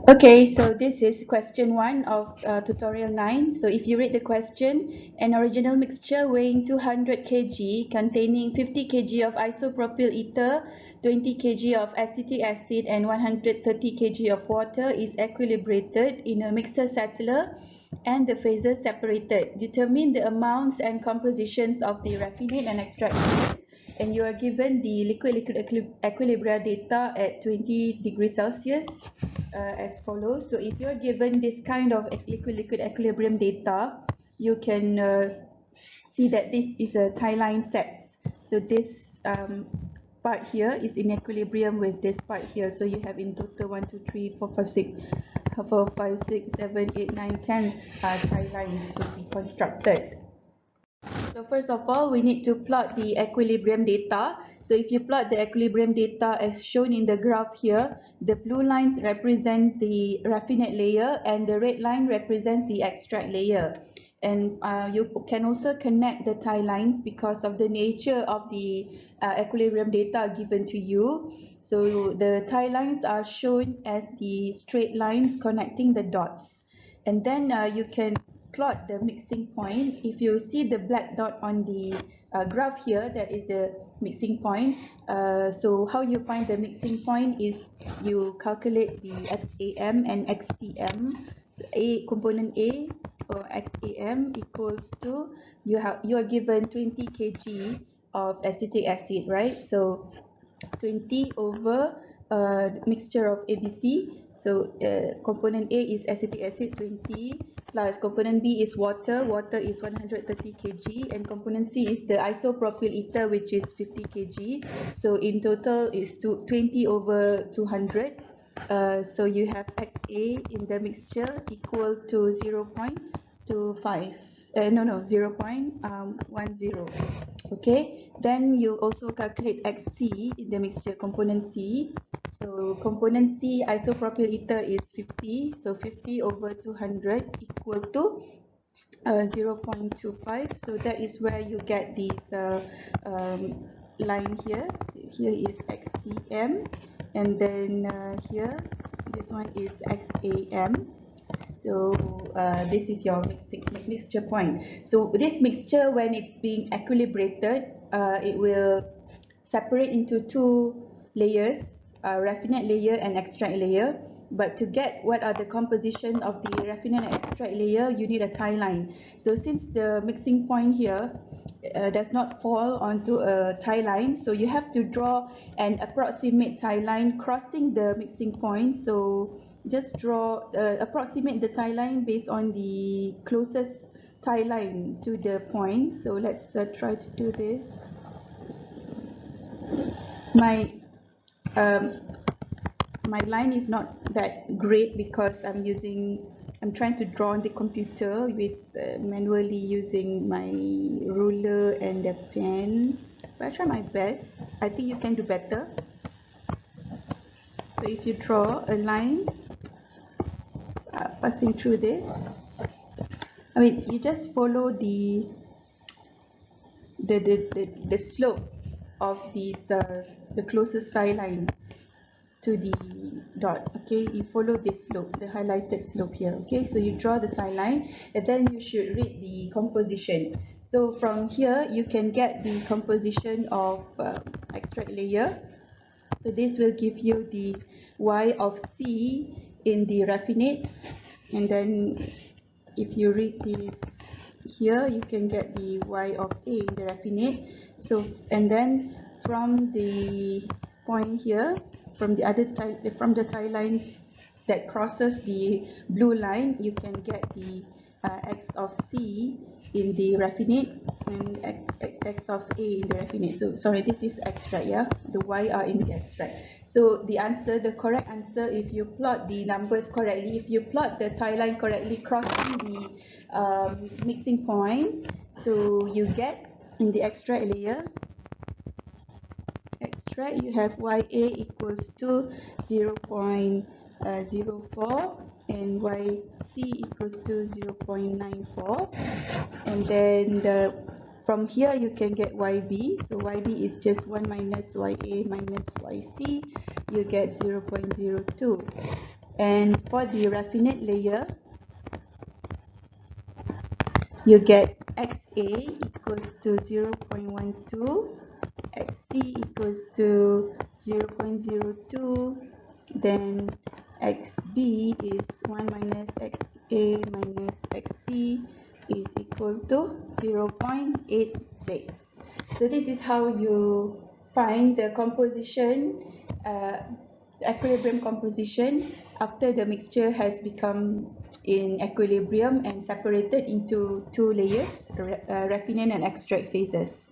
Okay, so this is question 1 of tutorial 9. So if you read the question, an original mixture weighing 200 kg containing 50 kg of isopropyl ether, 20 kg of acetic acid and 130 kg of water is equilibrated in a mixer settler and the phases separated. Determine the amounts and compositions of the raffinate and extract fluids, and you are given the liquid equilibrium data at 20 degrees Celsius as follows. So if you're given this kind of liquid equilibrium data, you can see that this is a tie line sets. So this part here is in equilibrium with this part here. So you have in total 1, 2, 3, 4, 5, 6, 4, 5, 6, 7, 8, 9, 10 tie lines to be constructed. So first of all, we need to plot the equilibrium data. So if you plot the equilibrium data as shown in the graph here, the blue lines represent the raffinate layer and the red line represents the extract layer. And you can also connect the tie lines because of the nature of the equilibrium data given to you. So the tie lines are shown as the straight lines connecting the dots. And then you can plot the mixing point. If you see the black dot on the graph here, that is the mixing point. So how you find the mixing point is you calculate the XAM and XCM. So A component A or XAM equals to you are given 20 kg of acetic acid, right? So 20 over mixture of ABC. So component A is acetic acid 20 plus component B is water. Water is 130 kg and component C is the isopropyl ether, which is 50 kg. So in total is 20 over 200. So you have XA in the mixture equal to 0.25. No, 0.10. Okay, then you also calculate XC in the mixture component C. So component C isopropyl ether is 50. So 50 over 200 equal to 0.25. So that is where you get this line here. Here is XCM, and then here this one is XAM. So this is your mixture point. So this mixture, when it's being equilibrated, it will separate into two layers, raffinate layer and extract layer. But to get what are the composition of the raffinate and extract layer, you need a tie line. So since the mixing point here does not fall onto a tie line, so you have to draw an approximate tie line crossing the mixing point. So just draw approximate the tie line based on the closest tie line to the point. So let's try to do this. My um, my line is not that great because I'm trying to draw on the computer with manually using my ruler and the pen, but I try my best. I think you can do better. So if you draw a line passing through this, I mean you just follow the slope of these the closest tie line to the dot. Okay, you follow this slope, the highlighted slope here. Okay, so you draw the tie line and then you should read the composition. So from here you can get the composition of extract layer. So this will give you the Y of C in the raffinate, and then if you read this here, you can get the Y of A in the raffinate. So and then from the point here, from the tie line that crosses the blue line, you can get the X of C in the raffinate and X of A in the raffinate. So sorry, this is extract, yeah? The Y are in the extract. So the correct answer, if you plot the numbers correctly, if you plot the tie line correctly crossing the mixing point, so you get in the extract layer, you have YA equals to 0.04 and YC equals to 0.94, and then from here you can get YB. So YB is just 1 minus YA minus YC. You get 0.02. And for the raffinate layer, you get XA equals to 0.12, XC equals to 0.02, then XB is 1 minus XA minus XC is equal to 0.86. So this is how you find the composition, equilibrium composition after the mixture has become in equilibrium and separated into two layers, raffinate and extract phases.